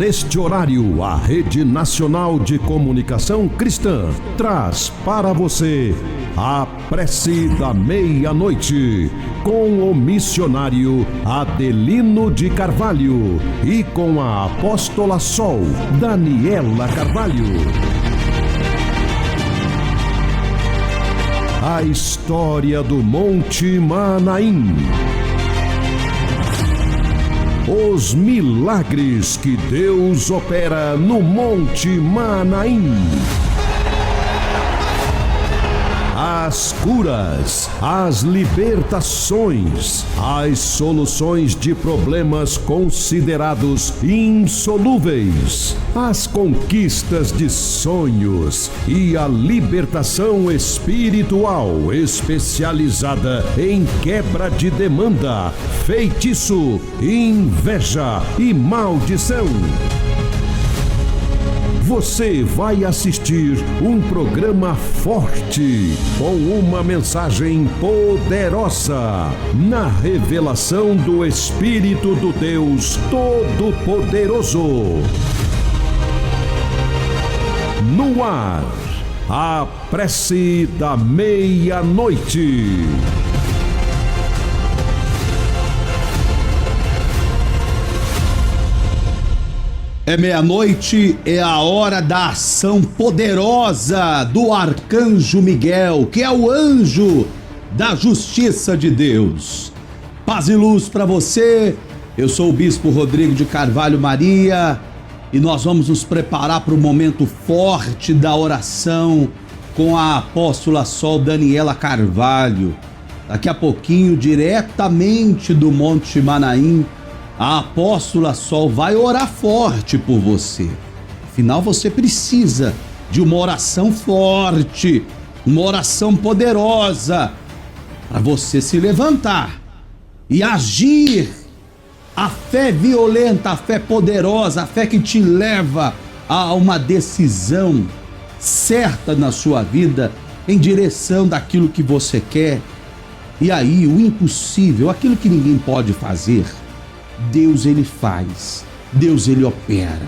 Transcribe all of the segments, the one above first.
neste horário, a Rede Nacional de Comunicação Cristã traz para você a Prece da Meia-Noite, com o missionário Adelino de Carvalho e com a apóstola Sol, Daniela Carvalho. A história do Monte Manaim. Os milagres que Deus opera no Monte Manaim. As curas, as libertações, as soluções de problemas considerados insolúveis, as conquistas de sonhos e a libertação espiritual especializada em quebra de demanda, feitiço, inveja e maldição. Você vai assistir um programa forte, com uma mensagem poderosa, na revelação do Espírito do Deus Todo-Poderoso. No ar, a Prece da Meia-Noite. É meia-noite, é a hora da ação poderosa do Arcanjo Miguel, que é o anjo da justiça de Deus. Paz e luz para você. Eu sou o Bispo Rodrigo de Carvalho Maria e nós vamos nos preparar para o momento forte da oração com a apóstola Sol Daniela Carvalho. Daqui a pouquinho, diretamente do Monte Manaim, a apóstola Sol vai orar forte por você. Afinal, você precisa de uma oração forte, uma oração poderosa, para você se levantar e agir. A fé violenta, a fé poderosa, a fé que te leva a uma decisão certa na sua vida, em direção daquilo que você quer. E aí, o impossível, aquilo que ninguém pode fazer, Deus ele faz, Deus ele opera,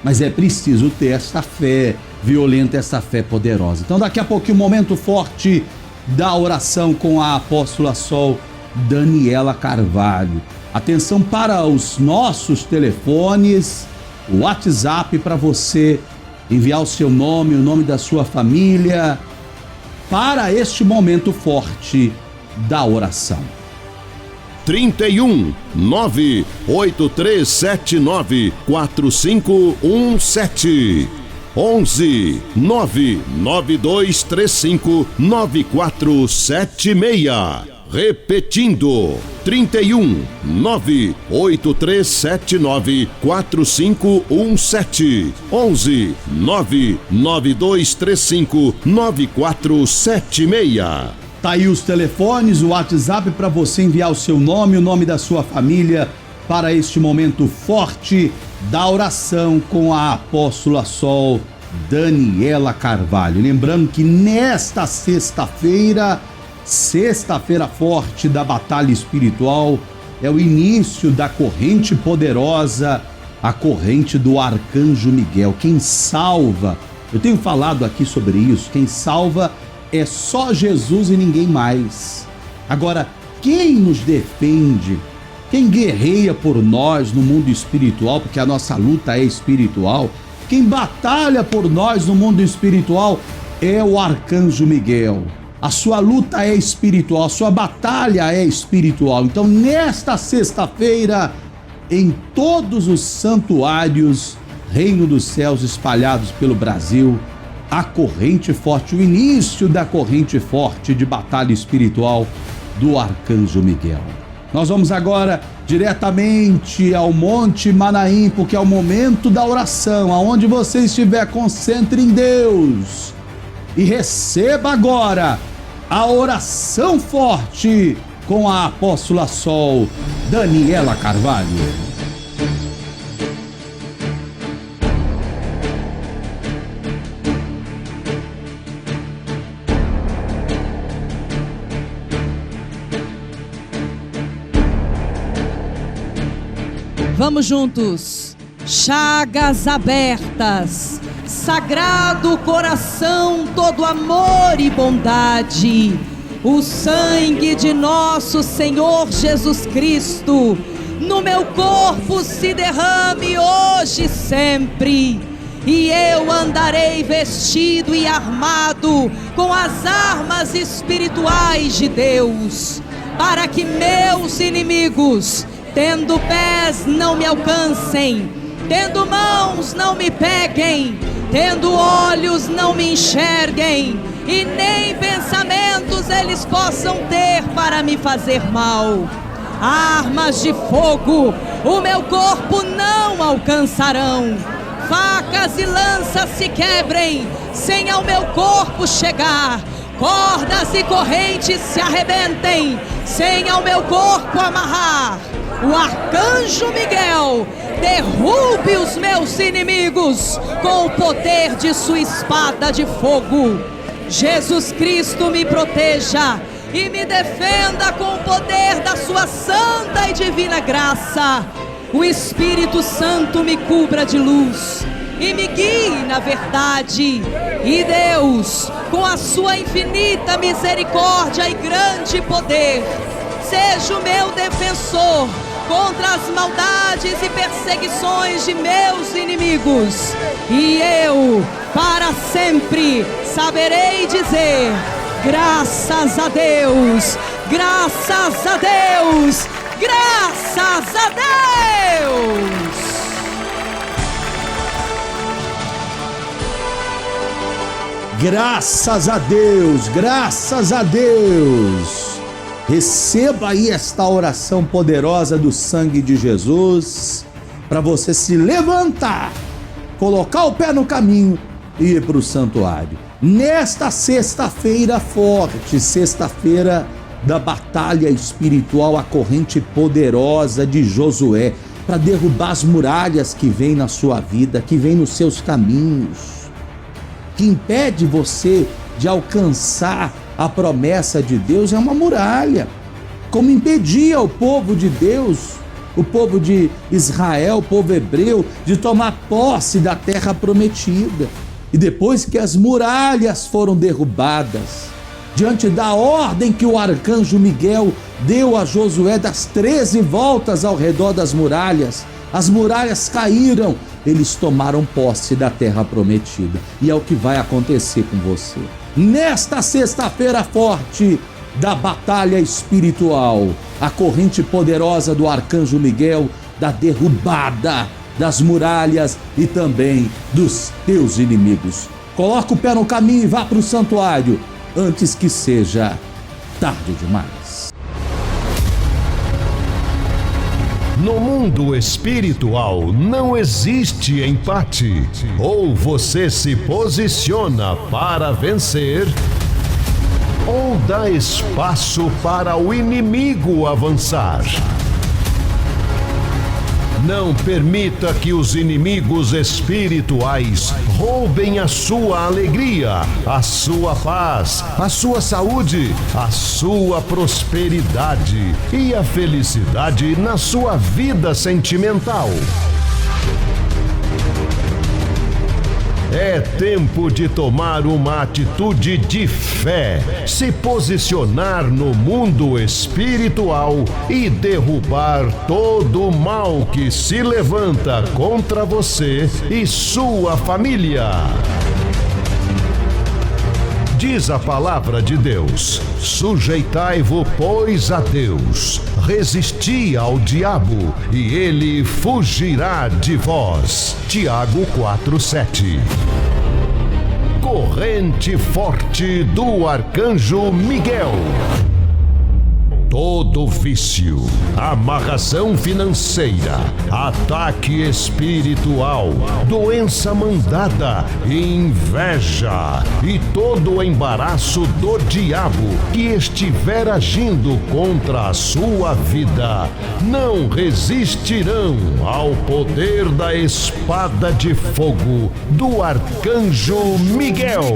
mas é preciso ter essa fé violenta, essa fé poderosa. Então daqui a pouquinho, momento forte da oração com a apóstola Sol Daniela Carvalho. Atenção para os nossos telefones, o WhatsApp para você enviar o seu nome, o nome da sua família para este momento forte da oração. 31 98379 4517 11 99235 9476. Repetindo, 31 98379 4517 11 99235 9476. Tá aí os telefones, o WhatsApp para você enviar o seu nome, o nome da sua família para este momento forte da oração com a apóstola Sol Daniela Carvalho. Lembrando que nesta sexta-feira forte da batalha espiritual, é o início da corrente poderosa, a corrente do Arcanjo Miguel. Quem salva, eu tenho falado aqui sobre isso, quem salva é só Jesus e ninguém mais. Agora, quem nos defende, quem guerreia por nós no mundo espiritual, porque a nossa luta é espiritual, quem batalha por nós no mundo espiritual é o Arcanjo Miguel. A sua luta é espiritual, a sua batalha é espiritual. Então, nesta sexta-feira, em todos os santuários, Reino dos Céus espalhados pelo Brasil, a corrente forte, o início da corrente forte de batalha espiritual do Arcanjo Miguel. Nós vamos agora diretamente ao Monte Manaim, porque é o momento da oração. Aonde você estiver, concentre em Deus e receba agora a oração forte com a apóstola Sol Daniela Carvalho. Vamos juntos. chagas abertas, sagrado coração, todo amor e bondade, o sangue de nosso Senhor Jesus Cristo no meu corpo se derrame hoje e sempre, e eu andarei vestido e armado com as armas espirituais de Deus, para que meus inimigos, tendo pés, não me alcancem, tendo mãos, não me peguem, tendo olhos, não me enxerguem, e nem pensamentos eles possam ter para me fazer mal. Armas de fogo o meu corpo não alcançarão, facas e lanças se quebrem sem ao meu corpo chegar, cordas e correntes se arrebentem sem ao meu corpo amarrar. O arcanjo Miguel derrube os meus inimigos com o poder de sua espada de fogo. Jesus Cristo me proteja e me defenda com o poder da sua santa e divina graça. O Espírito Santo me cubra de luz e me guie na verdade. E Deus, com a sua infinita misericórdia e grande poder, seja o meu defensor contra as maldades e perseguições de meus inimigos. E eu, para sempre, saberei dizer: graças a Deus, graças a Deus, graças a Deus. Graças a Deus, graças a Deus. Receba aí esta oração poderosa do sangue de Jesus para você se levantar, colocar o pé no caminho e ir para o santuário. Nesta sexta-feira forte, sexta-feira da batalha espiritual, a corrente poderosa de Josué para derrubar as muralhas que vêm na sua vida, que vêm nos seus caminhos, que impede você de alcançar a promessa de Deus. É uma muralha, como impedia o povo de Deus, o povo de Israel, o povo hebreu, de tomar posse da terra prometida. E depois que as muralhas foram derrubadas, diante da ordem que o arcanjo Miguel deu a Josué das 13 voltas ao redor das muralhas, as muralhas caíram, eles tomaram posse da terra prometida. E é o que vai acontecer com você. Nesta sexta-feira forte da batalha espiritual, a corrente poderosa do arcanjo Miguel, da derrubada das muralhas e também dos teus inimigos. Coloca o pé no caminho e vá para o santuário antes que seja tarde demais. No mundo espiritual não existe empate. Ou você se posiciona para vencer, ou dá espaço para o inimigo avançar. Não permita que os inimigos espirituais roubem a sua alegria, a sua paz, a sua saúde, a sua prosperidade e a felicidade na sua vida sentimental. É tempo de tomar uma atitude de fé, se posicionar no mundo espiritual e derrubar todo o mal que se levanta contra você e sua família. Diz a palavra de Deus: sujeitai-vos, pois, a Deus, resisti ao diabo, e ele fugirá de vós. Tiago 4:7. Corrente forte do arcanjo Miguel. Todo vício, amarração financeira, ataque espiritual, doença mandada, inveja e todo o embaraço do diabo que estiver agindo contra a sua vida, não resistirão ao poder da espada de fogo do arcanjo Miguel.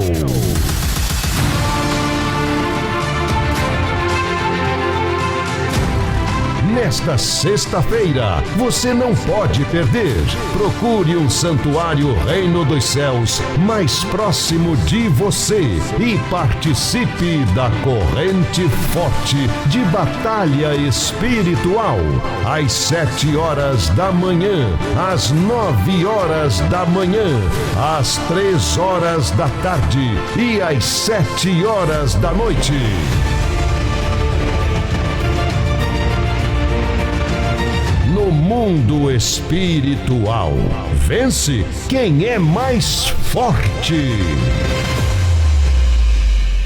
nesta sexta-feira. Você não pode perder. Procure um santuário Reino dos Céus mais próximo de você e participe da corrente forte de batalha espiritual. Às 7 horas da manhã, às 9 horas da manhã, às 3 horas da tarde e às 7 horas da noite. No mundo espiritual, vence quem é mais forte.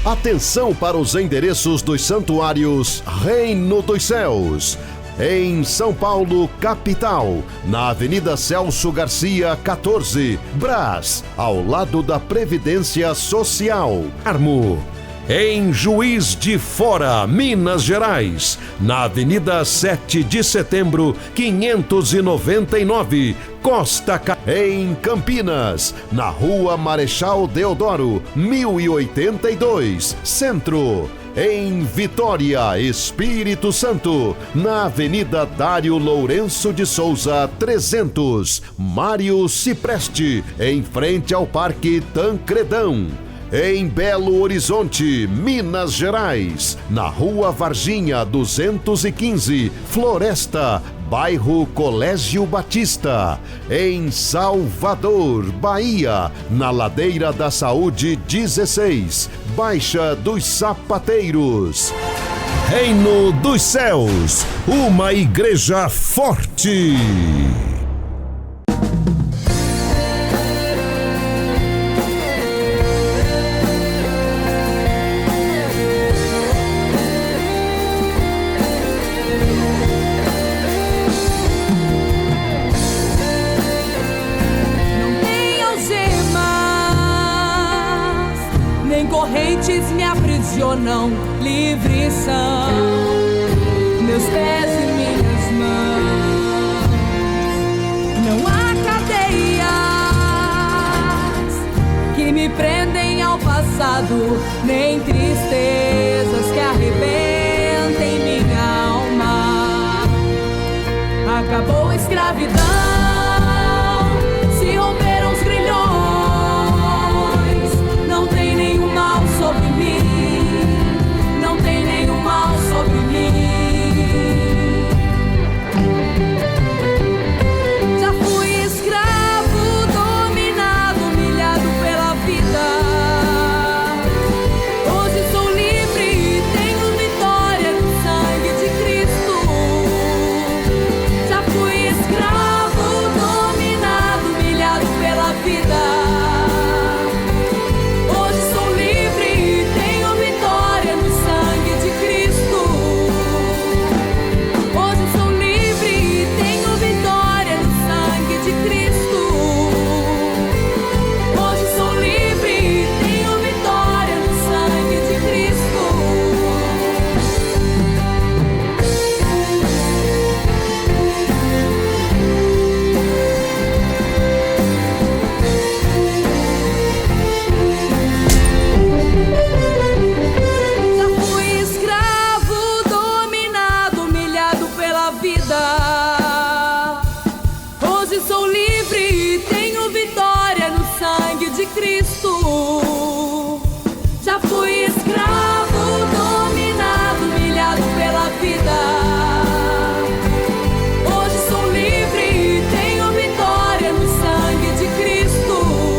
Atenção para os endereços dos santuários Reino dos Céus. Em São Paulo, capital, na Avenida Celso Garcia, 14, Brás, ao lado da Previdência Social. Carmo. Em Juiz de Fora, Minas Gerais, na Avenida 7 de Setembro, 599, Costa em Campinas, na Rua Marechal Deodoro, 1082, Centro. Em Vitória, Espírito Santo, na Avenida Dário Lourenço de Souza, 300, Mário Cipreste, em frente ao Parque Tancredão. Em Belo Horizonte, Minas Gerais, na Rua Varginha 215, Floresta, bairro Colégio Batista. Em Salvador, Bahia, na Ladeira da Saúde 16, Baixa dos Sapateiros. Reino dos Céus, uma igreja forte. Correntes me aprisionam, livres são meus pés e minhas mãos. Não há cadeias que me prendem ao passado, nem tristezas que arrebentem minha alma. Acabou a escravidão, se romperam os grilhões. Não tem nenhum mal sobre mim, não tem nenhum mal sobre mim. Já fui escravo, dominado, humilhado pela vida. Hoje sou livre e tenho vitória no sangue de Cristo. Já fui escravo, dominado, humilhado pela vida.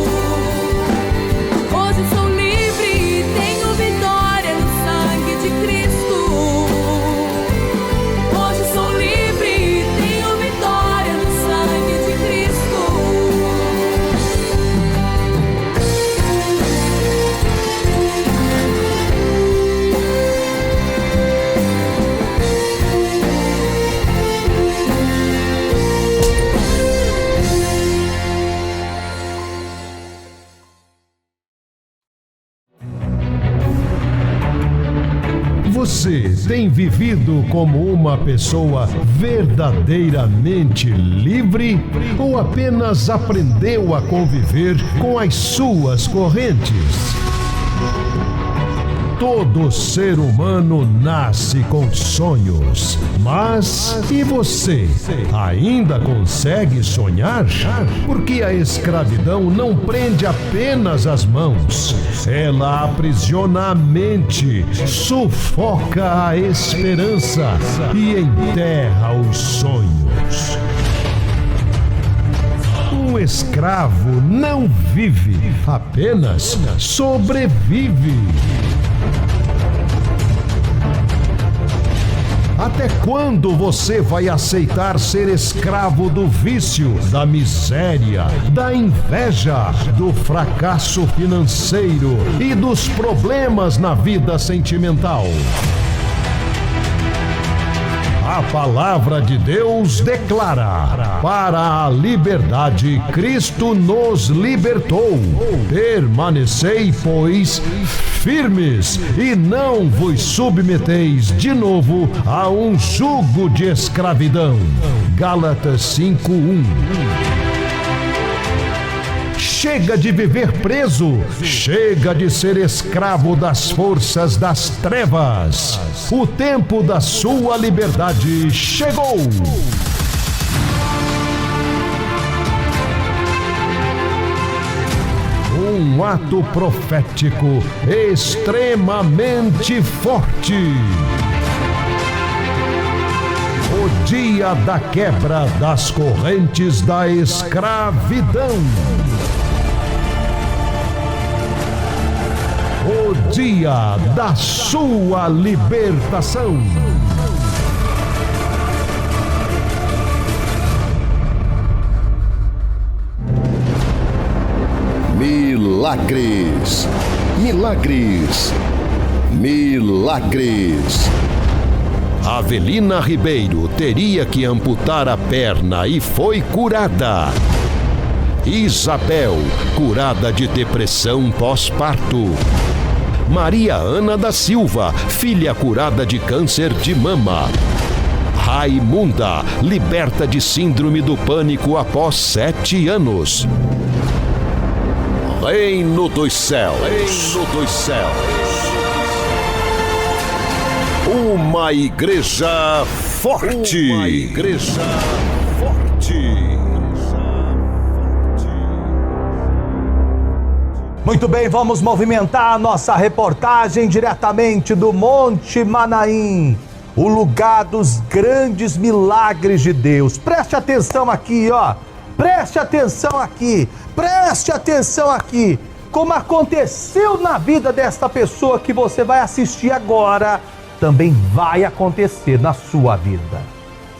Você tem vivido como uma pessoa verdadeiramente livre ou apenas aprendeu a conviver com as suas correntes? Todo ser humano nasce com sonhos. Mas e você? Ainda consegue sonhar? Porque a escravidão não prende apenas as mãos. Ela aprisiona a mente, sufoca a esperança e enterra os sonhos. Um escravo não vive, apenas sobrevive. Até quando você vai aceitar ser escravo do vício, da miséria, da inveja, do fracasso financeiro e dos problemas na vida sentimental? A palavra de Deus declara: para a liberdade Cristo nos libertou. Permanecei, pois, firmes e não vos submeteis de novo a um jugo de escravidão. Gálatas 5:1. Chega de viver preso, chega de ser escravo das forças das trevas. O tempo da sua liberdade chegou. Um ato profético extremamente forte. O dia da quebra das correntes da escravidão. O dia da sua libertação. Milagres, milagres, milagres. Avelina Ribeiro teria que amputar a perna e foi curada. Isabel, curada de depressão pós-parto. Maria Ana da Silva, filha curada de câncer de mama. Raimunda, liberta de síndrome do pânico após 7 anos. Reino dos céus. Reino dos céus. Uma igreja forte. Uma igreja forte. Muito bem, vamos movimentar a nossa reportagem diretamente do Monte Manaim, o lugar dos grandes milagres de Deus. Preste atenção aqui, ó. Preste atenção aqui. Preste atenção aqui. Como aconteceu na vida desta pessoa que você vai assistir agora, também vai acontecer na sua vida.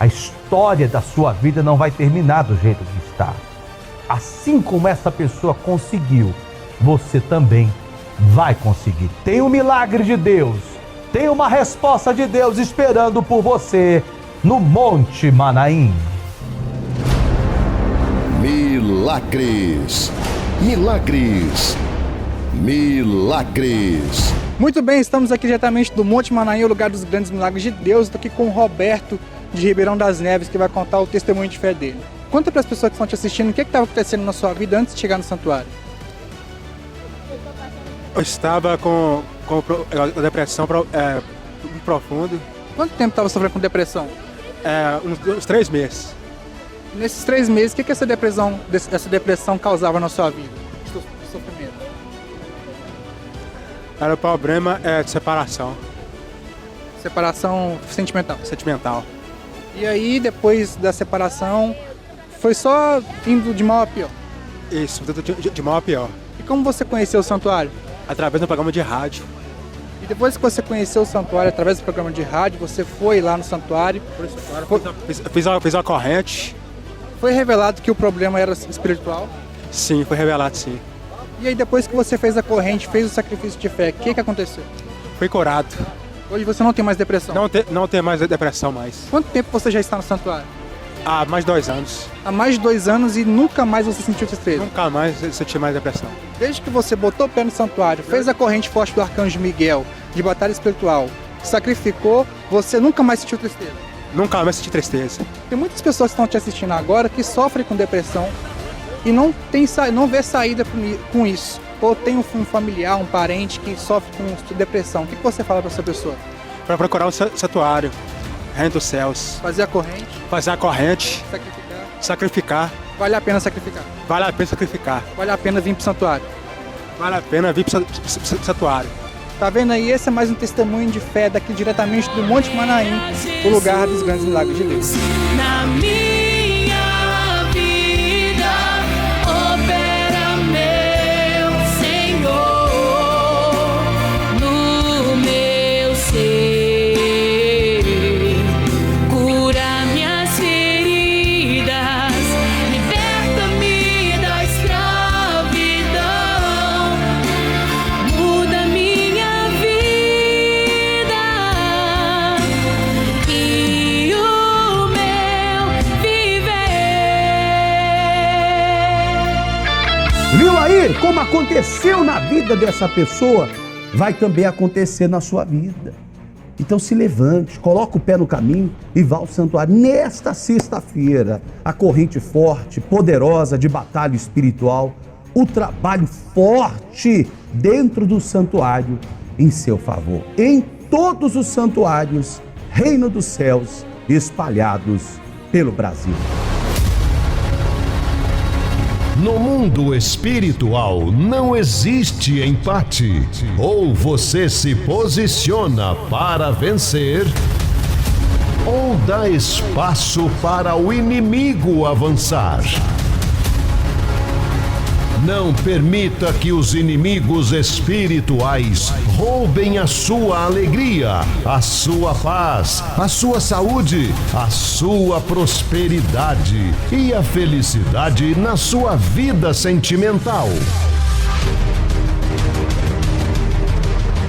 A história da sua vida não vai terminar do jeito que está. Assim como essa pessoa conseguiu, você também vai conseguir. Tem um milagre de Deus, tem uma resposta de Deus esperando por você no Monte Manaim. Milagres, milagres, milagres. Muito bem, estamos aqui diretamente do Monte Manaim, o lugar dos grandes milagres de Deus. Estou aqui com o Roberto de Ribeirão das Neves, que vai contar o testemunho de fé dele. Conta para as pessoas que estão te assistindo o que estava acontecendo na sua vida antes de chegar no santuário. Eu estava com depressão profunda. Quanto tempo estava sofrendo com depressão? Uns 3 meses. Nesses 3 meses, o que essa depressão causava na sua vida? De sofrimento? Era o problema de separação. Separação sentimental? Sentimental. E aí, depois da separação, foi só indo de mal a pior? Isso, de mal a pior. E como você conheceu o santuário? Através do programa de rádio. E depois que você conheceu o santuário, através do programa de rádio, você foi lá no santuário. Fiz a corrente. Foi revelado que o problema era espiritual? Sim, foi revelado, sim. E aí depois que você fez a corrente, fez o sacrifício de fé, o que aconteceu? Fui curado. Hoje você não tem mais depressão? Não tem mais depressão mais. Quanto tempo você já está no santuário? Há mais de 2 anos. Há mais de 2 anos e nunca mais você sentiu tristeza? Nunca mais senti mais depressão. Desde que você botou o pé no santuário, fez a corrente forte do Arcanjo Miguel, de batalha espiritual, sacrificou, você nunca mais sentiu tristeza? Nunca mais senti tristeza. Tem muitas pessoas que estão te assistindo agora que sofrem com depressão e não vê saída com isso. ou tem um familiar, um parente que sofre com depressão, o que você fala para essa pessoa? Para procurar o santuário, reino dos céus. Fazer a corrente. Fazer a corrente. Sacrificar. Vale a pena sacrificar. Vale a pena sacrificar. Vale a pena vir para o santuário. Vale a pena vir para o santuário. Tá vendo aí? Esse é mais um testemunho de fé daqui diretamente do Monte Manaim, o lugar dos grandes milagres de Deus. Na minha vida, opera meu Senhor, no meu ser, cura minhas feridas, liberta-me da escravidão, muda minha vida e o meu viver. Viu aí como aconteceu na vida dessa pessoa? Vai também acontecer na sua vida. Então se levante, coloque o pé no caminho e vá ao santuário. Nesta sexta-feira, a corrente forte, poderosa de batalha espiritual, o trabalho forte dentro do santuário em seu favor. Em todos os santuários, Reino dos Céus, espalhados pelo Brasil. No mundo espiritual não existe empate. Ou você se posiciona para vencer, ou dá espaço para o inimigo avançar. Não permita que os inimigos espirituais roubem a sua alegria, a sua paz, a sua saúde, a sua prosperidade e a felicidade na sua vida sentimental.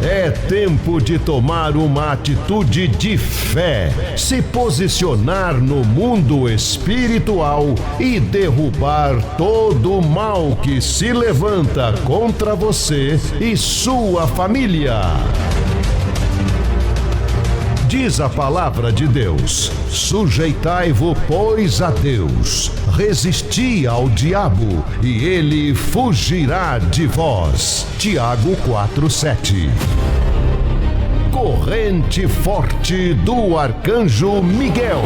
É tempo de tomar uma atitude de fé, se posicionar no mundo espiritual e derrubar todo o mal que se levanta contra você e sua família. Diz a palavra de Deus: sujeitai-vos, pois, a Deus, resisti ao diabo, e ele fugirá de vós. Tiago 4:7. Corrente forte do Arcanjo Miguel.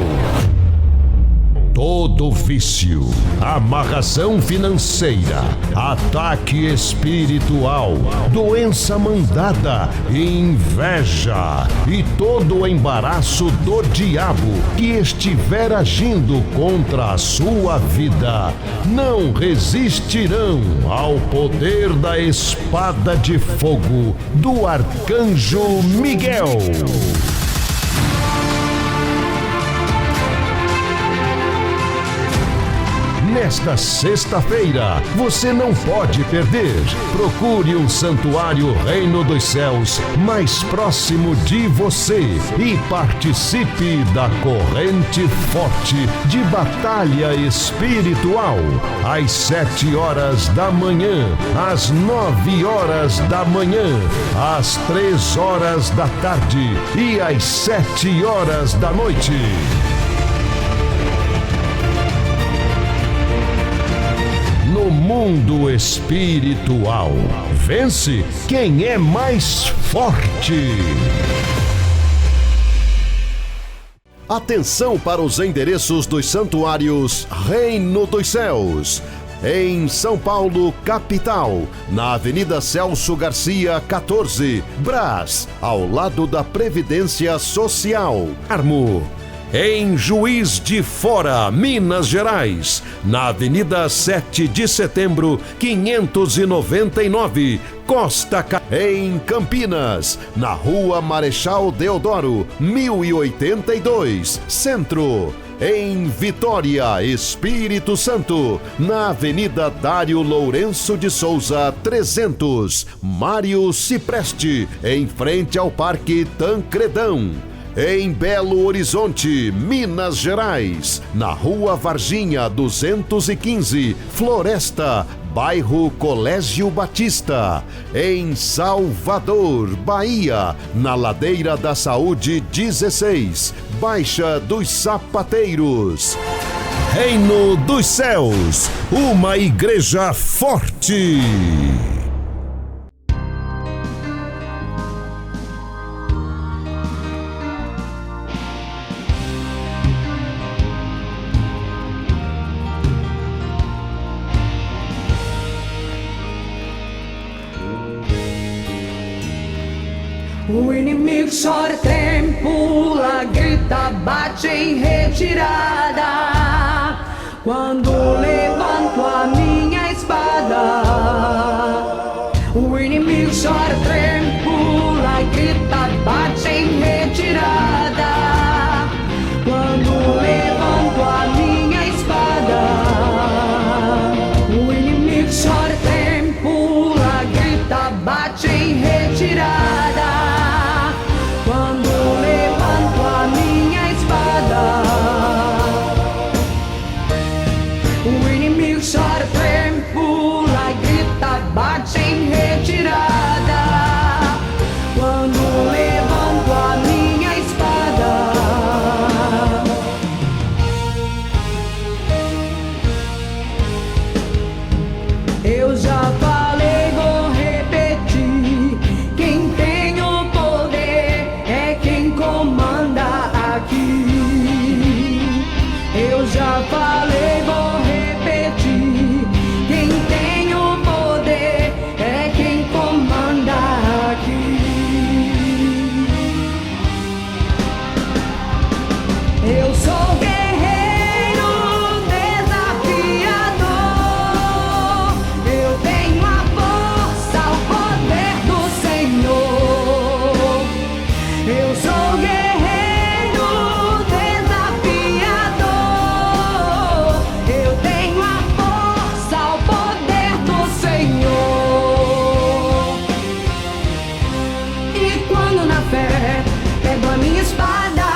Todo vício, amarração financeira, ataque espiritual, doença mandada, inveja e todo o embaraço do diabo que estiver agindo contra a sua vida, não resistirão ao poder da espada de fogo do Arcanjo Miguel. Nesta sexta-feira, você não pode perder. Procure um santuário Reino dos Céus mais próximo de você e participe da corrente forte de batalha espiritual. Às 7 horas da manhã, às 9 horas da manhã, às 3 horas da tarde e às 7 horas da noite. No mundo espiritual, vence quem é mais forte. Atenção para os endereços dos santuários Reino dos Céus. Em São Paulo, capital, na Avenida Celso Garcia, 14, Brás, ao lado da Previdência Social. Carmo. Em Juiz de Fora, Minas Gerais, na Avenida 7 de Setembro, 599, Costa em Campinas, na Rua Marechal Deodoro, 1082, Centro. Em Vitória, Espírito Santo, na Avenida Dário Lourenço de Souza, 300, Mário Cipreste, em frente ao Parque Tancredão. Em Belo Horizonte, Minas Gerais, na Rua Varginha 215, Floresta, bairro Colégio Batista. Em Salvador, Bahia, na Ladeira da Saúde 16, Baixa dos Sapateiros. Reino dos Céus, uma igreja forte. O inimigo chora, treme, pula, grita, bate em retirada. Quando levanto a minha espada, o inimigo chora, treme, pula, grita, bate em retirada. Quando levanto a minha espada, o inimigo chora, treme, pula, grita, bate em retirada. Quando levanto a minha espada, o inimigo chora, treme, pula, grita, bate em retirada. Quando levanto a minha espada, eu já falei, vou repetir. Quem tem o poder é quem comanda aqui. Eu já falei, vou repetir. Quem tem o poder é quem comanda aqui. Eu sou guerreiro desafiador. Eu tenho a força, o poder do Senhor. Eu sou guerreiro desafiador. Eu tenho a força, o poder do Senhor. E quando na fé pego a minha espada,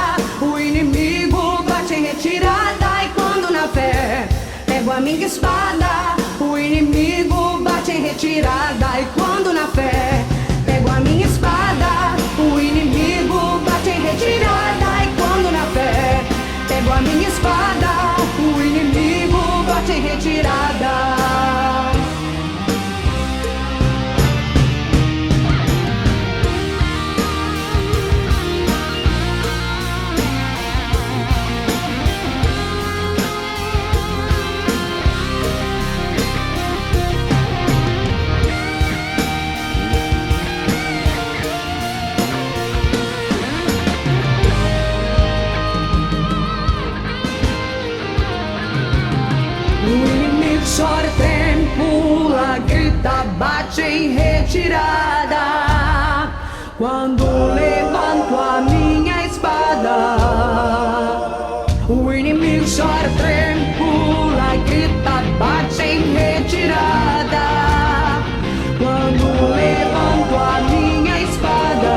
o inimigo bate em retirada. E quando na fé pego a minha espada, o inimigo bate em retirada. E quando na fé pego a minha espada, o inimigo bate em retirada. E quando na fé pego a minha espada, o inimigo bate em retirada. O inimigo chora, treme, pula, grita, bate em retirada. Quando levanto a minha espada, o inimigo chora, treme, pula, grita, bate em retirada. Quando levanto a minha espada,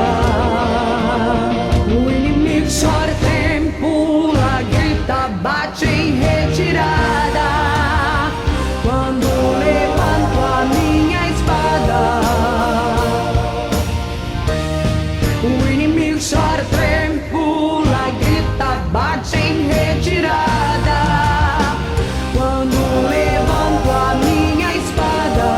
o inimigo chora, treme, pula, grita, bate em retirada. Quando levanto a minha espada, o inimigo chora, treme, pula, grita, bate em retirada. Quando levanto a minha espada,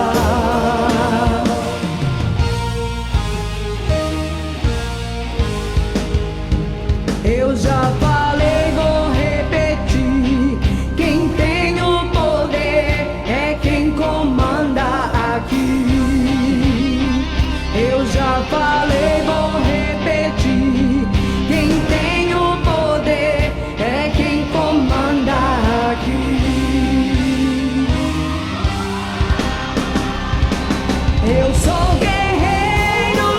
eu já falei, vou repetir. Quem tem o poder é quem comanda aqui. Eu já falei, vou repetir. Quem tem o poder é quem comanda aqui. Eu sou guerreiro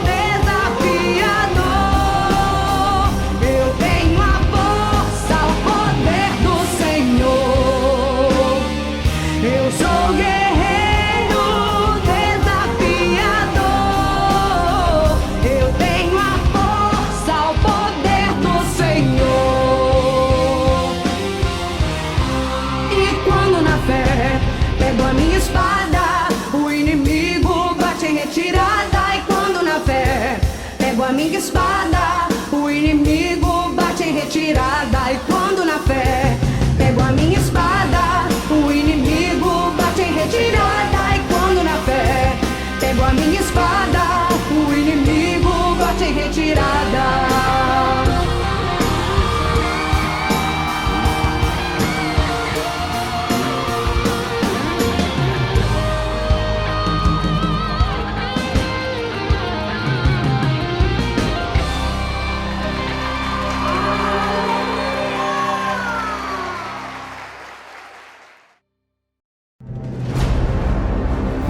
desafiador. Eu tenho a força, o poder do Senhor. Eu sou guerreiro desafiador. Eu tenho a força, o poder do Senhor. E quando na fé pego a minha espada, o inimigo bate em retirada. E quando na fé pego a minha espada, o inimigo bate em retirada. E quando na fé pego a minha espada, o inimigo bate em retirada. E quando na fé pego a minha espada, o inimigo bate em retirada.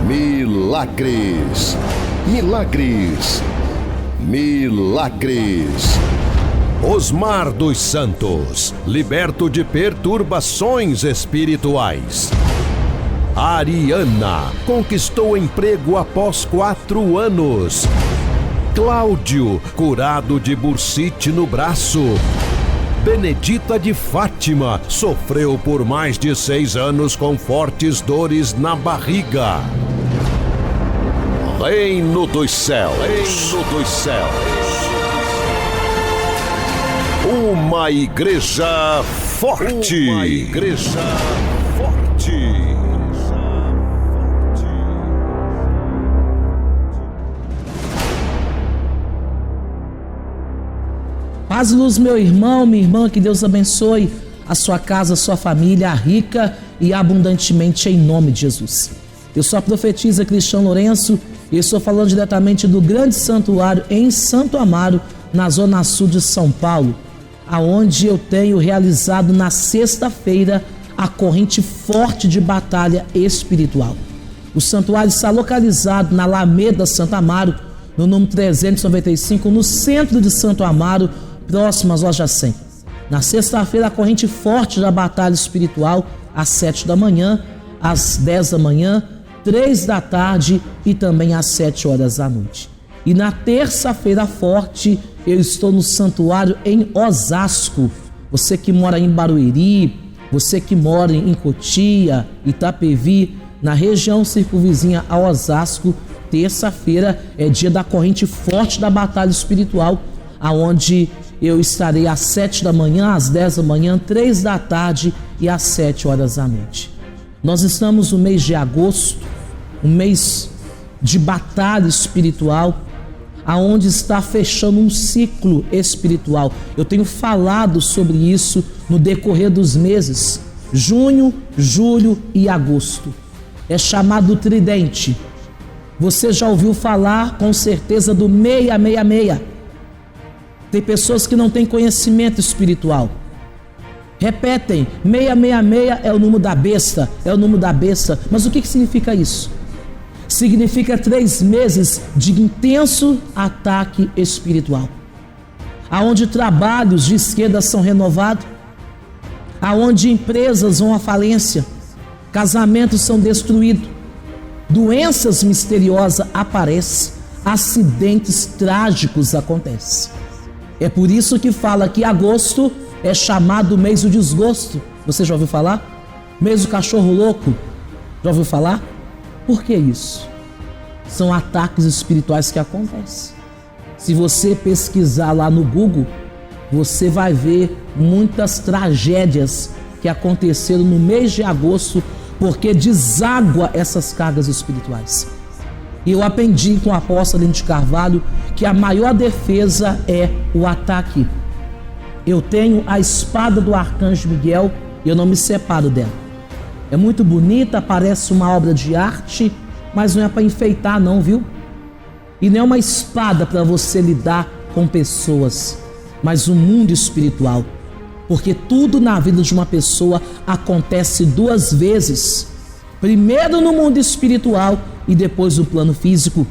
Milagres. Milagres. Milagres. Osmar dos Santos, liberto de perturbações espirituais. Ariana conquistou emprego após 4 anos. Cláudio, curado de bursite no braço. Benedita de Fátima sofreu por mais de 6 anos com fortes dores na barriga. Reino dos Céus. Reino dos Céus. Uma igreja forte. Uma igreja forte. Paz e luz, meu irmão, minha irmã, que Deus abençoe a sua casa, a sua família, rica e abundantemente em nome de Jesus. Eu sou a profetisa Cristiano Lourenço e estou falando diretamente do grande santuário em Santo Amaro, na zona sul de São Paulo, aonde eu tenho realizado na sexta-feira a corrente forte de batalha espiritual. O santuário está localizado na Alameda Santo Amaro, no número 395, no centro de Santo Amaro, próximo às lojas 100. Na sexta-feira, a corrente forte da batalha espiritual, às 7 da manhã, às 10 da manhã, 3 da tarde e também às 7 horas da noite. E na terça-feira forte, eu estou no santuário em Osasco. Você que mora em Barueri, você que mora em Cotia, Itapevi, na região circunvizinha a Osasco, terça-feira é dia da corrente forte da batalha espiritual, aonde eu estarei às 7 da manhã, às 10 da manhã, 3 da tarde e às 7 horas da noite. Nós estamos no mês de agosto, um mês de batalha espiritual, aonde está fechando um ciclo espiritual. Eu tenho falado sobre isso no decorrer dos meses, junho, julho e agosto. É chamado tridente. Você já ouviu falar com certeza do 666. Tem pessoas que não têm conhecimento espiritual. Repetem, 666 é o número da besta, é o número da besta. Mas o que significa isso? Significa 3 meses de intenso ataque espiritual, aonde trabalhos de esquerda são renovados, aonde empresas vão à falência, casamentos são destruídos, doenças misteriosas aparecem, acidentes trágicos acontecem. É por isso que fala que agosto é chamado mês do desgosto. Você já ouviu falar? Mês do cachorro louco. Já ouviu falar? Por que isso? São ataques espirituais que acontecem. Se você pesquisar lá no Google, você vai ver muitas tragédias que aconteceram no mês de agosto, porque deságua essas cargas espirituais. E eu aprendi com o apóstolo Lino de Carvalho que a maior defesa é o ataque. Eu tenho a espada do arcanjo Miguel e eu não me separo dela. É muito bonita, parece uma obra de arte, mas não é para enfeitar não, viu? E não é uma espada para você lidar com pessoas, mas o mundo espiritual. Porque tudo na vida de uma pessoa acontece 2 vezes. Primeiro no mundo espiritual e depois no plano físico.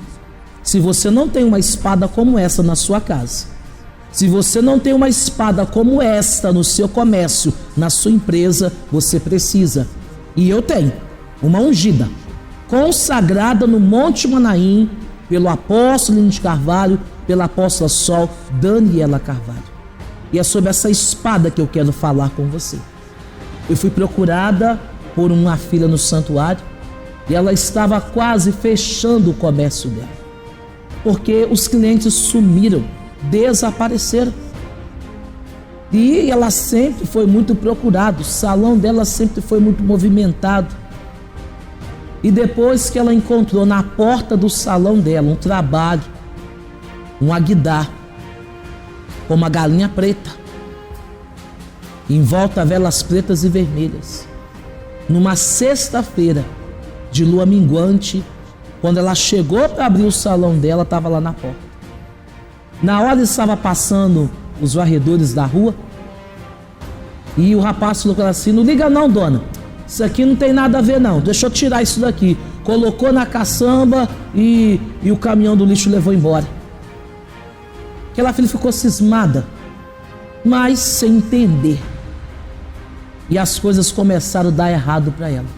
Se você não tem uma espada como essa na sua casa, se você não tem uma espada como esta no seu comércio, na sua empresa, você precisa. E eu tenho uma ungida, consagrada no Monte Manaim, pelo apóstolo Lino de Carvalho, pela apóstola Sol Daniela Carvalho. E é sobre essa espada que eu quero falar com você. Eu fui procurada por uma filha no santuário e ela estava quase fechando o comércio dela, porque os clientes sumiram, desapareceram. E ela sempre foi muito procurada, o salão dela sempre foi muito movimentado. E depois que ela encontrou na porta do salão dela um trabalho, um aguidar, com uma galinha preta, em volta a velas pretas e vermelhas, numa sexta-feira de lua minguante, quando ela chegou para abrir o salão dela, estava lá na porta. Na hora estava passando os varredores da rua e o rapaz falou com ela assim: não liga não, dona, isso aqui não tem nada a ver não, deixa eu tirar isso daqui, colocou na caçamba e o caminhão do lixo levou embora. Aquela filha ficou cismada, mas sem entender. E as coisas começaram a dar errado para ela.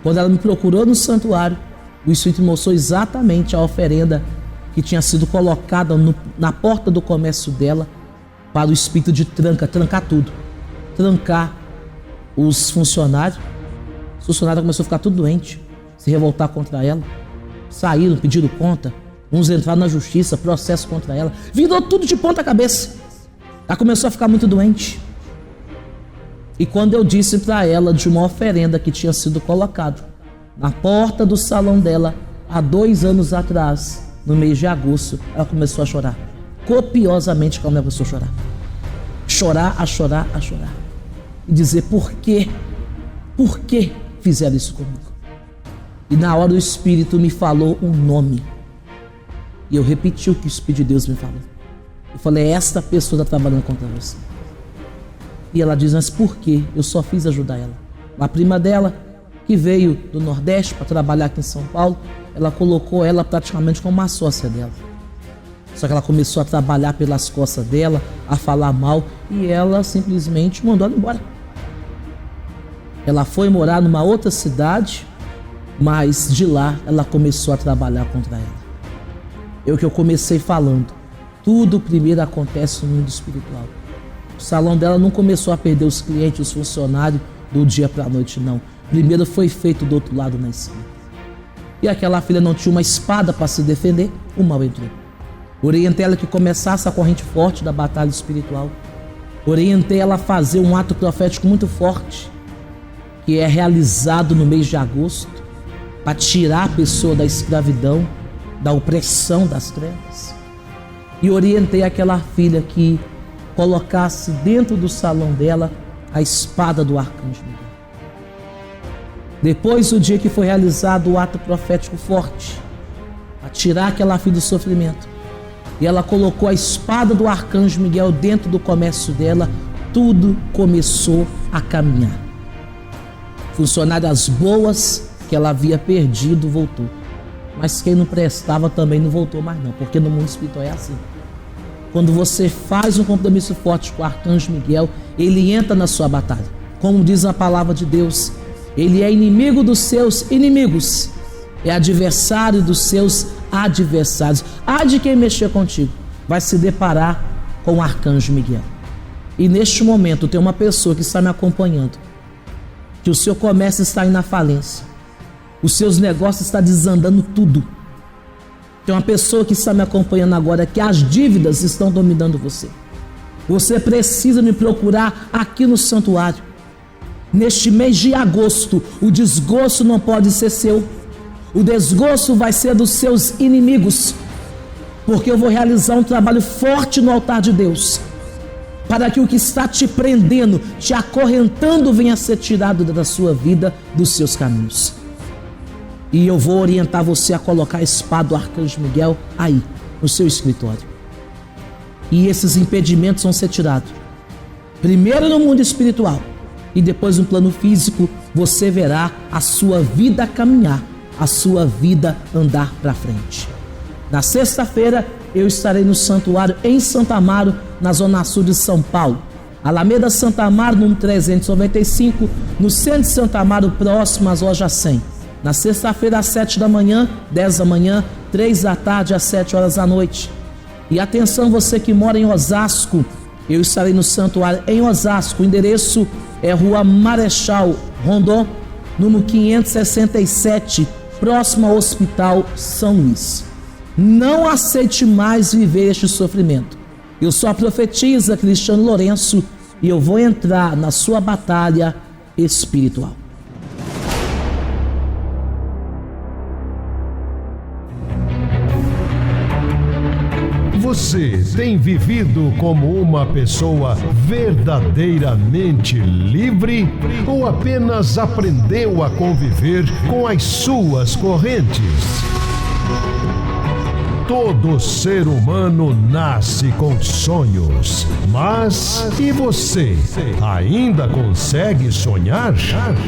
Quando ela me procurou no santuário, o Espírito mostrou exatamente a oferenda que tinha sido colocada na porta do comércio dela para o espírito de trancar tudo. Trancar os funcionários. Os funcionários começaram a ficar tudo doente, se revoltar contra ela. Saíram, pediram conta. Uns entraram na justiça, processo contra ela. Virou tudo de ponta cabeça. Ela começou a ficar muito doente. E quando eu disse para ela de uma oferenda que tinha sido colocada na porta do salão dela há 2 anos atrás, no mês de agosto, ela começou a chorar. Copiosamente, como ela começou a chorar. Chorar. E dizer por quê? Por que fizeram isso comigo? E na hora o Espírito me falou um nome. E eu repeti o que o Espírito de Deus me falou. Eu falei, esta pessoa está trabalhando contra você. E ela diz, mas por quê? Eu só fiz ajudar ela. A prima dela, que veio do Nordeste para trabalhar aqui em São Paulo, ela colocou ela praticamente como uma sócia dela. Só que ela começou a trabalhar pelas costas dela, a falar mal, e ela simplesmente mandou ela embora. Ela foi morar numa outra cidade, mas de lá ela começou a trabalhar contra ela. É o que eu comecei falando. Tudo primeiro acontece no mundo espiritual. O salão dela não começou a perder os clientes, os funcionários do dia para a noite, não. Primeiro foi feito do outro lado na esquina. E aquela filha não tinha uma espada para se defender, o mal entrou. Orientei ela que começasse a corrente forte da batalha espiritual. Orientei ela a fazer um ato profético muito forte, que é realizado no mês de agosto, para tirar a pessoa da escravidão, da opressão das trevas. E orientei aquela filha que colocasse dentro do salão dela a espada do arcanjo Miguel. Depois do dia que foi realizado o ato profético forte, para tirar aquela filha do sofrimento, e ela colocou a espada do arcanjo Miguel dentro do comércio dela, tudo começou a caminhar. Funcionárias boas que ela havia perdido voltou, mas quem não prestava também não voltou mais não, porque no mundo espiritual é assim. Quando você faz um compromisso forte com o arcanjo Miguel, ele entra na sua batalha. Como diz a palavra de Deus, ele é inimigo dos seus inimigos, é adversário dos seus adversários. Há de quem mexer contigo, vai se deparar com o arcanjo Miguel. E neste momento tem uma pessoa que está me acompanhando, que o seu comércio está indo à falência, os seus negócios estão desandando tudo. Tem uma pessoa que está me acompanhando agora, que as dívidas estão dominando você. Você precisa me procurar aqui no santuário. Neste mês de agosto, o desgosto não pode ser seu. O desgosto vai ser dos seus inimigos. Porque eu vou realizar um trabalho forte no altar de Deus, para que o que está te prendendo, te acorrentando, venha a ser tirado da sua vida, dos seus caminhos. E eu vou orientar você a colocar a espada do arcanjo Miguel aí, no seu escritório. E esses impedimentos vão ser tirados. Primeiro no mundo espiritual, e depois no plano físico, você verá a sua vida caminhar, a sua vida andar para frente. Na sexta-feira, eu estarei no santuário em Santo Amaro, na zona sul de São Paulo. Alameda Santo Amaro, número 395, no centro de Santo Amaro, próximo às lojas 100. Na sexta-feira, às 7 da manhã, 10 da manhã, 3 da tarde, às 7 horas da noite. E atenção, você que mora em Osasco, eu estarei no santuário em Osasco. O endereço é Rua Marechal Rondon, número 567, próximo ao Hospital São Luís. Não aceite mais viver este sofrimento. Eu sou a profetisa Cristiano Lourenço e eu vou entrar na sua batalha espiritual. Você tem vivido como uma pessoa verdadeiramente livre ou apenas aprendeu a conviver com as suas correntes? Todo ser humano nasce com sonhos. Mas e você? Ainda consegue sonhar?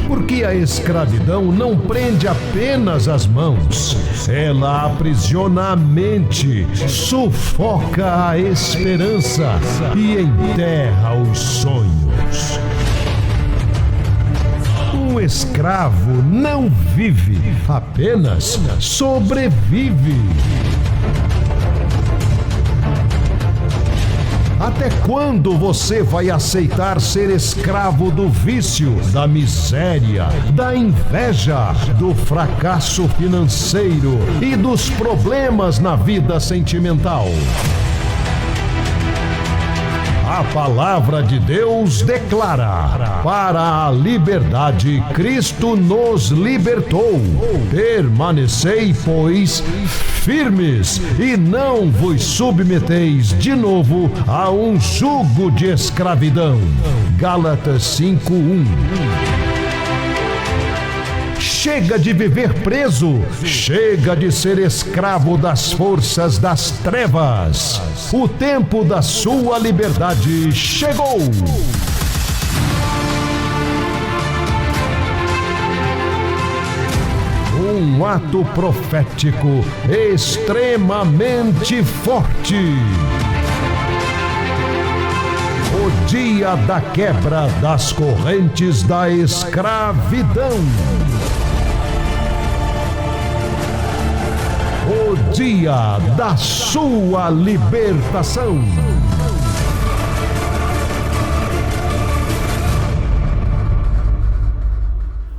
Porque a escravidão não prende apenas as mãos. Ela aprisiona a mente, sufoca a esperança e enterra os sonhos. Um escravo não vive, apenas sobrevive. Até quando você vai aceitar ser escravo do vício, da miséria, da inveja, do fracasso financeiro e dos problemas na vida sentimental? A palavra de Deus declara: para a liberdade Cristo nos libertou. Permanecei, pois, firmes e não vos submeteis de novo a um jugo de escravidão. Gálatas 5:1. Chega de viver preso, chega de ser escravo das forças das trevas. O tempo da sua liberdade chegou. Um ato profético extremamente forte. O dia da quebra das correntes da escravidão. O dia da sua libertação.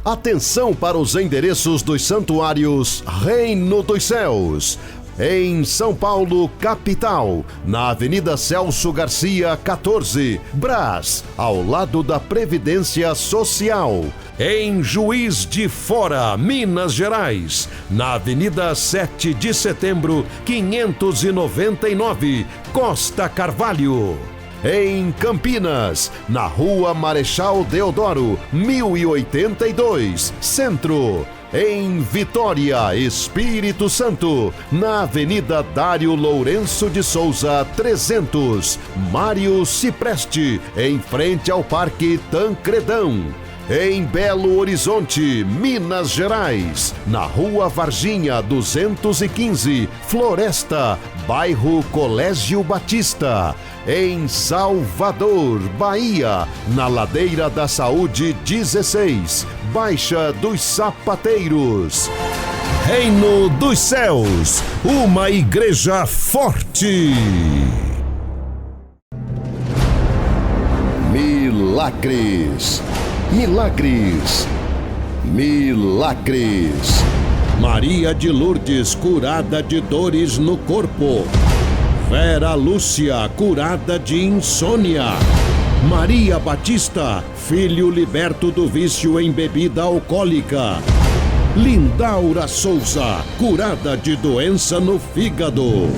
Atenção para os endereços dos santuários Reino dos Céus. Em São Paulo, capital, na Avenida Celso Garcia, 14, Brás, ao lado da Previdência Social. Em Juiz de Fora, Minas Gerais, na Avenida 7 de Setembro, 599, Costa Carvalho. Em Campinas, na Rua Marechal Deodoro, 1082, Centro. Em Vitória, Espírito Santo, na Avenida Dário Lourenço de Souza, 300, Mário Cipreste, em frente ao Parque Tancredão. Em Belo Horizonte, Minas Gerais, na Rua Varginha 215, Floresta, bairro Colégio Batista. Em Salvador, Bahia, na Ladeira da Saúde 16, Baixa dos Sapateiros. Reino dos Céus, uma igreja forte. Milagres, milagres, milagres. Maria de Lourdes, curada de dores no corpo. Vera Lúcia, curada de insônia. Maria Batista, filho liberto do vício em bebida alcoólica. Lindaura Souza, curada de doença no fígado.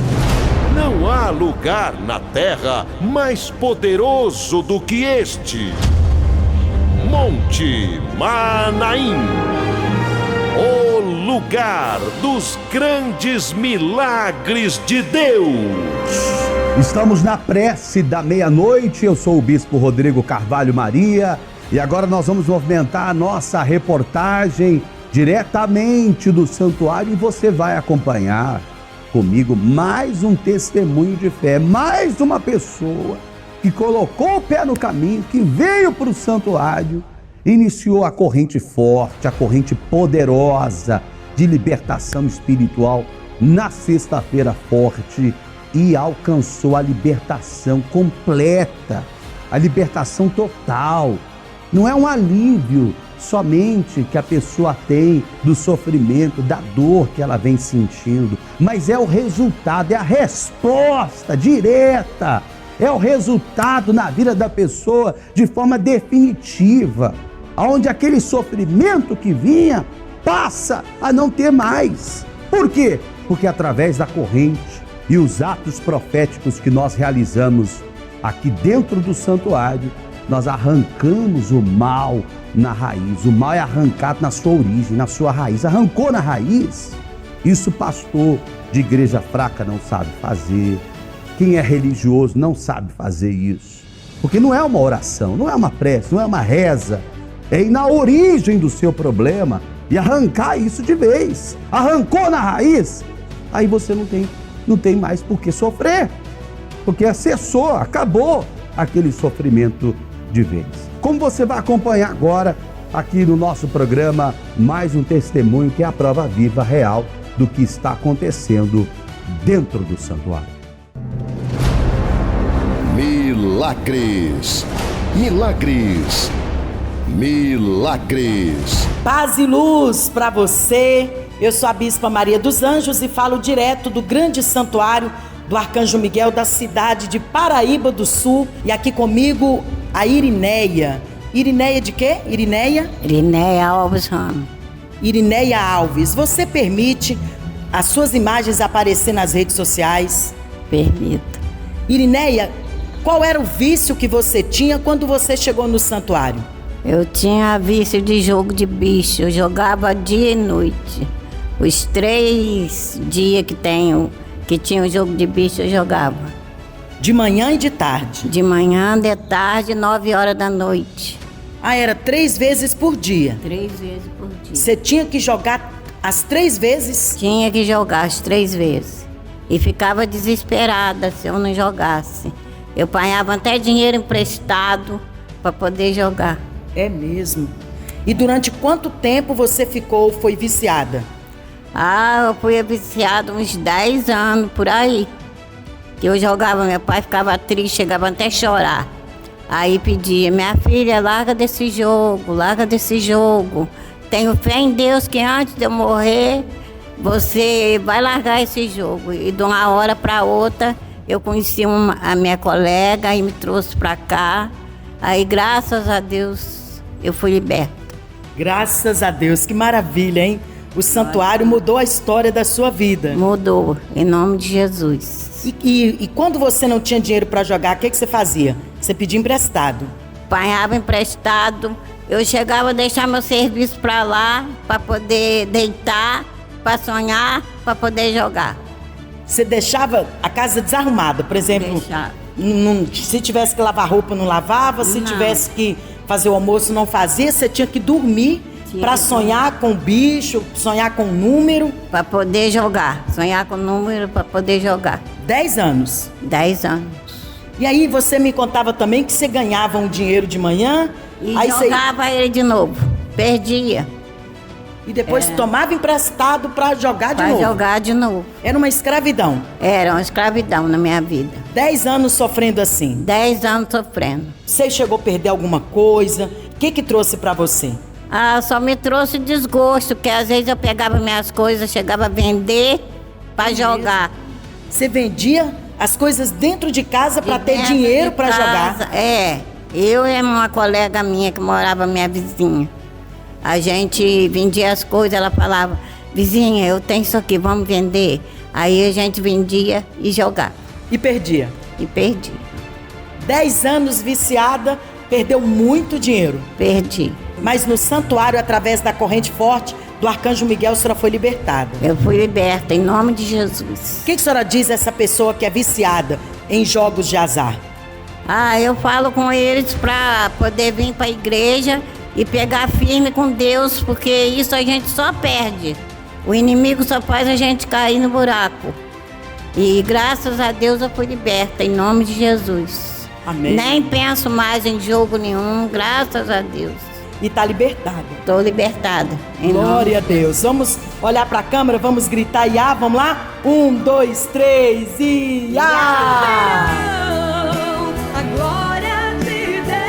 Não há lugar na terra mais poderoso do que este. Monte Manaim, o lugar dos grandes milagres de Deus. Estamos na prece da meia-noite. Eu sou o Bispo Rodrigo Carvalho Maria e agora nós vamos movimentar a nossa reportagem diretamente do santuário e você vai acompanhar comigo mais um testemunho de fé, mais uma pessoa que colocou o pé no caminho, que veio para o santuário, iniciou a corrente forte, a corrente poderosa de libertação espiritual na Sexta-feira Forte e alcançou a libertação completa, a libertação total. Não é um alívio somente que a pessoa tem do sofrimento, da dor que ela vem sentindo, mas é o resultado, é a resposta direta, é o resultado na vida da pessoa de forma definitiva, onde aquele sofrimento que vinha passa a não ter mais. Por quê? Porque através da corrente e os atos proféticos que nós realizamos aqui dentro do santuário, nós arrancamos o mal na raiz. O mal é arrancado na sua origem, na sua raiz. Arrancou na raiz, Isso pastor de igreja fraca não sabe fazer. Quem é religioso não sabe fazer isso. Porque não é uma oração, não é uma prece, não é uma reza. É ir na origem do seu problema e arrancar isso de vez. Arrancou na raiz, aí você não tem mais por que sofrer. Porque cessou, acabou aquele sofrimento de vez. Como você vai acompanhar agora aqui no nosso programa mais um testemunho que é a prova viva real do que está acontecendo dentro do santuário. Milagres, milagres, milagres. Paz e luz para você. Eu sou a Bispa Maria dos Anjos e falo direto do grande santuário do Arcanjo Miguel da cidade de Paraíba do Sul. E aqui comigo a Irineia. Irineia de quê? Irineia? Irineia Alves Ramos. Irineia Alves, você permite as suas imagens aparecer nas redes sociais? Permito. Irineia, qual era o vício que você tinha quando você chegou no santuário? Eu tinha vício de jogo de bicho, eu jogava dia e noite. Os 3 dias que tinha o jogo de bicho, eu jogava. De manhã e de tarde? De manhã, de tarde, 9 horas da noite. Ah, era 3 vezes por dia? 3 vezes por dia. Você tinha que jogar as 3 vezes? Tinha que jogar as 3 vezes. E ficava desesperada se eu não jogasse. Eu apanhava até dinheiro emprestado para poder jogar. É mesmo? E durante quanto tempo você foi viciada? Ah, eu fui viciada uns 10 anos por aí. Que eu jogava, meu pai ficava triste, chegava até a chorar. Aí pedia, minha filha, larga desse jogo. Tenho fé em Deus que antes de eu morrer, você vai largar esse jogo. E de uma hora para outra, eu conheci a minha colega e me trouxe para cá. Aí, graças a Deus, eu fui liberta. Graças a Deus, que maravilha, hein? O santuário mudou a história da sua vida. Mudou, em nome de Jesus. E quando você não tinha dinheiro para jogar, o que você fazia? Você pedia emprestado? Apanhava emprestado. Eu chegava a deixar meu serviço para lá, para poder deitar, para sonhar, para poder jogar. Você deixava a casa desarrumada, por exemplo? Deixava. Se tivesse que lavar roupa, não lavava. Se tivesse que fazer o almoço, não fazia. Você tinha que dormir para sonhar com o bicho, sonhar com o número. Para poder jogar. Sonhar com o número para poder jogar. 10 anos? 10 anos. E aí você me contava também que você ganhava um dinheiro de manhã. E aí jogava ele de novo. Perdia. E depois tomava emprestado para jogar de novo? Para jogar de novo. Era uma escravidão? Era uma escravidão na minha vida. 10 anos sofrendo assim? 10 anos sofrendo. Você chegou a perder alguma coisa? O que trouxe para você? Ah, só me trouxe desgosto, porque às vezes eu pegava minhas coisas, chegava a vender para jogar. Você vendia as coisas dentro de casa para ter dinheiro para jogar? É, eu e uma colega minha que morava, minha vizinha. A gente vendia as coisas, ela falava, vizinha, eu tenho isso aqui, vamos vender. Aí a gente vendia e jogava. E perdia? E perdia. 10 anos viciada, perdeu muito dinheiro? Perdi. Mas no santuário, através da corrente forte do Arcanjo Miguel, a senhora foi libertada? Eu fui liberta, em nome de Jesus. O que a senhora diz a essa pessoa que é viciada em jogos de azar? Ah, eu falo com eles para poder vir para a igreja e pegar firme com Deus, porque isso a gente só perde. O inimigo só faz a gente cair no buraco. E graças a Deus eu fui liberta, em nome de Jesus. Amém. Nem penso mais em jogo nenhum, graças a Deus. E tá libertada? Estou libertada. Glória a Deus. Vamos olhar para a câmera, vamos gritar Iá, vamos lá? 1, 2, 3 e Iá! A glória de Deus,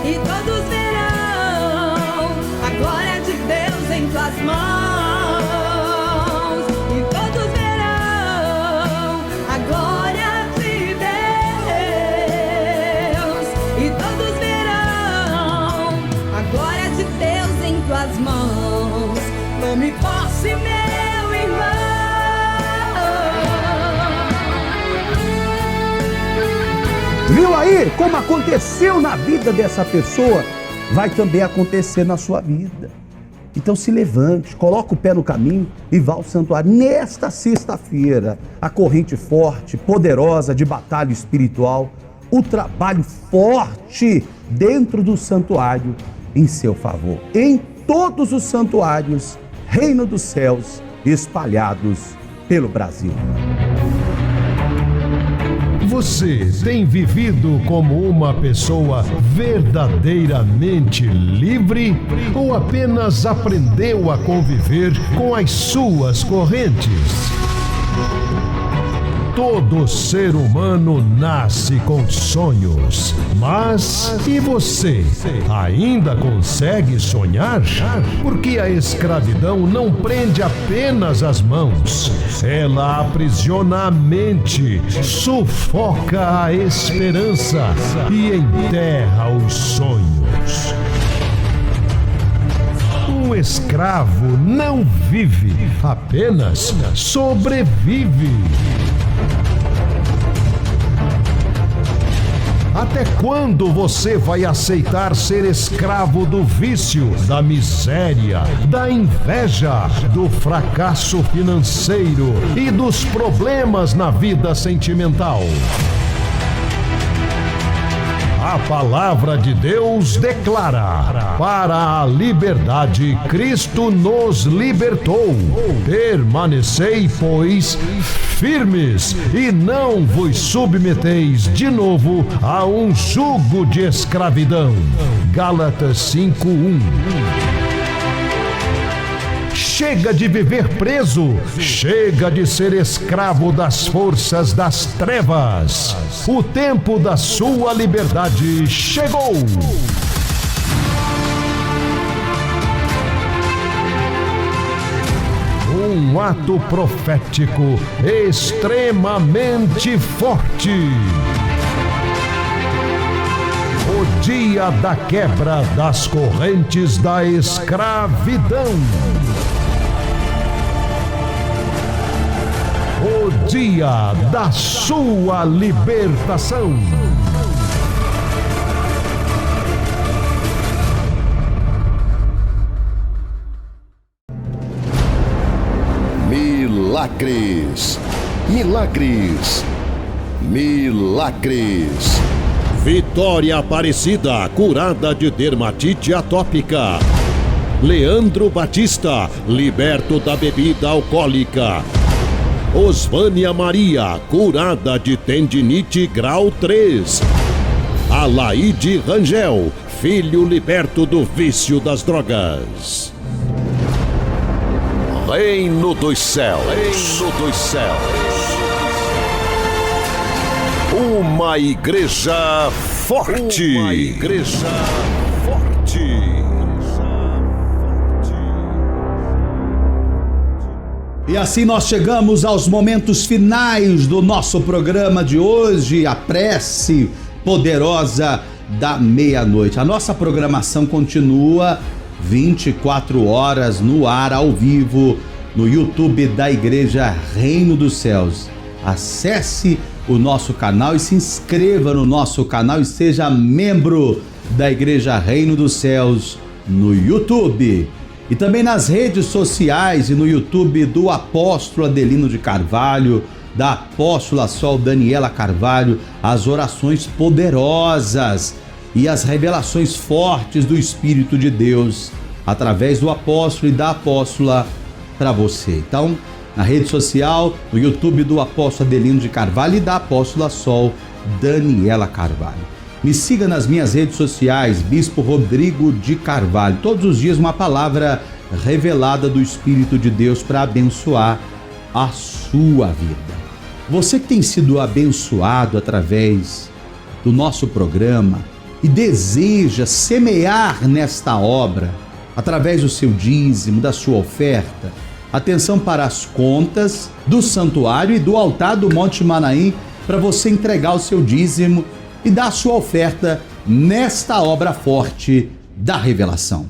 e todos verão a glória de Deus em tuas mãos, e todos verão a glória de Deus, e todos verão a glória de Deus em tuas mãos. Tome posse, meu irmão. Viu aí como aconteceu na vida dessa pessoa? Vai também acontecer na sua vida. Então se levante, coloque o pé no caminho e vá ao santuário. Nesta sexta-feira, a corrente forte, poderosa de batalha espiritual, o trabalho forte dentro do santuário em seu favor. Em todos os santuários, Reino dos Céus, espalhados pelo Brasil. Você tem vivido como uma pessoa verdadeiramente livre ou apenas aprendeu a conviver com as suas correntes? Todo ser humano nasce com sonhos, mas e você? Ainda consegue sonhar? Porque a escravidão não prende apenas as mãos, ela aprisiona a mente, sufoca a esperança e enterra os sonhos. Um escravo não vive, apenas sobrevive. Até quando você vai aceitar ser escravo do vício, da miséria, da inveja, do fracasso financeiro e dos problemas na vida sentimental? A palavra de Deus declara: para a liberdade Cristo nos libertou. Permanecei, pois, firmes e não vos submeteis de novo a um jugo de escravidão. Gálatas 5:1. Chega de viver preso, chega de ser escravo das forças das trevas. O tempo da sua liberdade chegou. Um ato profético extremamente forte. O dia da quebra das correntes da escravidão. O dia da sua libertação. Milagres, milagres, milagres. Vitória Aparecida, curada de dermatite atópica. Leandro Batista, liberto da bebida alcoólica. Osvânia Maria, curada de tendinite grau 3. Alaide Rangel, filho liberto do vício das drogas. Reino dos Céus, Reino dos Céus. Uma igreja forte. Uma igreja forte. E assim nós chegamos aos momentos finais do nosso programa de hoje, a prece poderosa da meia-noite. A nossa programação continua 24 horas no ar, ao vivo, no YouTube da Igreja Reino dos Céus. Acesse o nosso canal e se inscreva no nosso canal e seja membro da Igreja Reino dos Céus no YouTube. E também nas redes sociais e no YouTube do Apóstolo Adelino de Carvalho, da Apóstola Sol Daniela Carvalho, as orações poderosas e as revelações fortes do Espírito de Deus, através do apóstolo e da apóstola para você. Então, na rede social, no YouTube do Apóstolo Adelino de Carvalho e da Apóstola Sol Daniela Carvalho. Me siga nas minhas redes sociais, Bispo Rodrigo de Carvalho. Todos os dias uma palavra revelada do Espírito de Deus para abençoar a sua vida. Você que tem sido abençoado através do nosso programa e deseja semear nesta obra, através do seu dízimo, da sua oferta, atenção para as contas do santuário e do altar do Monte Manaim para você entregar o seu dízimo e dar a sua oferta nesta obra forte da revelação.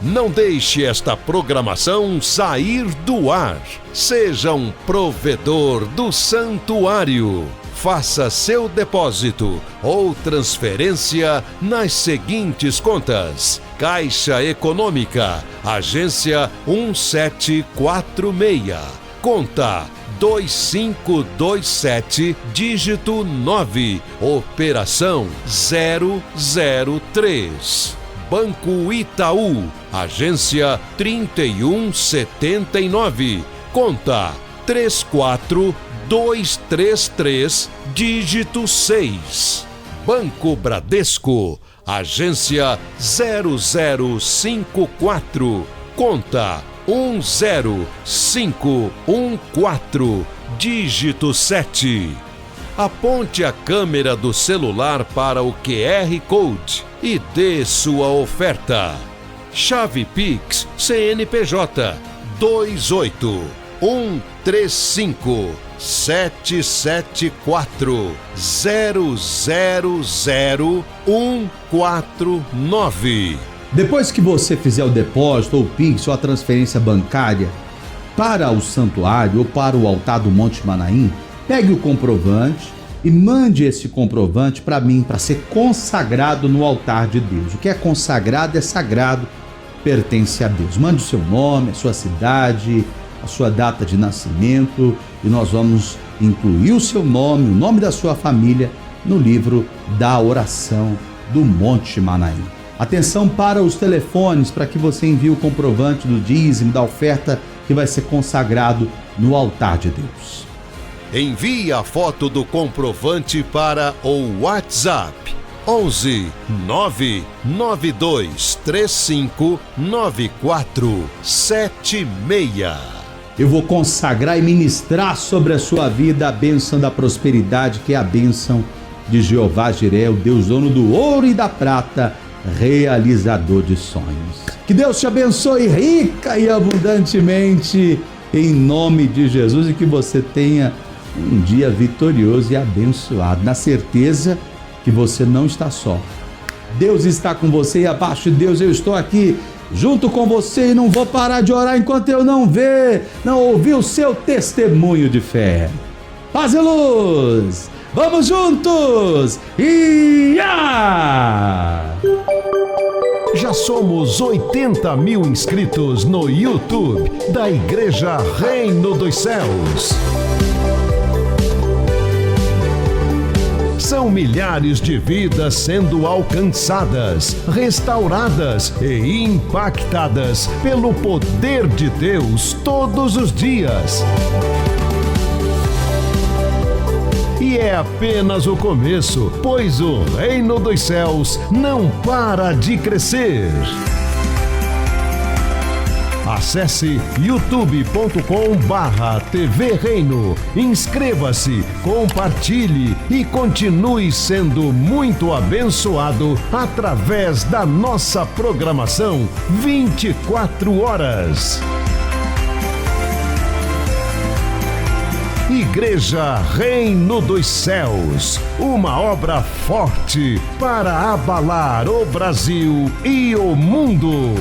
Não deixe esta programação sair do ar. Seja um provedor do santuário. Faça seu depósito ou transferência nas seguintes contas: Caixa Econômica agência 1746, conta 2527, dígito 9, operação 003. Banco Itaú, agência 3179, conta 34233, dígito 6. Banco Bradesco, agência 0054, conta 10514, dígito 7. Aponte a câmera do celular para o QR Code e dê sua oferta. Chave Pix CNPJ 281-354-000149. Depois que você fizer o depósito ou Pix ou a transferência bancária para o santuário ou para o altar do Monte Manaim, pegue o comprovante e mande esse comprovante para mim, para ser consagrado no altar de Deus. O que é consagrado é sagrado, pertence a Deus. Mande o seu nome, a sua cidade, a sua data de nascimento e nós vamos incluir o seu nome, o nome da sua família no livro da oração do Monte Manaim. Atenção para os telefones para que você envie o comprovante do dízimo, da oferta que vai ser consagrado no altar de Deus. Envie a foto do comprovante para o WhatsApp 11 992 35 9476. Eu vou consagrar e ministrar sobre a sua vida a bênção da prosperidade, que é a bênção de Jeová Jiré, o Deus dono do ouro e da prata, realizador de sonhos. Que Deus te abençoe rica e abundantemente em nome de Jesus e que você tenha um dia vitorioso e abençoado, na certeza que você não está só. Deus está com você e abaixo de Deus eu estou aqui junto com você e não vou parar de orar enquanto eu não ouvir o seu testemunho de fé. Paz e luz! Vamos juntos! Já somos 80 mil inscritos no YouTube da Igreja Reino dos Céus. São milhares de vidas sendo alcançadas, restauradas e impactadas pelo poder de Deus todos os dias. E é apenas o começo, pois o Reino dos Céus não para de crescer. Acesse youtube.com/TV Reino, inscreva-se, compartilhe e continue sendo muito abençoado através da nossa programação 24 horas. Igreja Reino dos Céus, uma obra forte para abalar o Brasil e o mundo.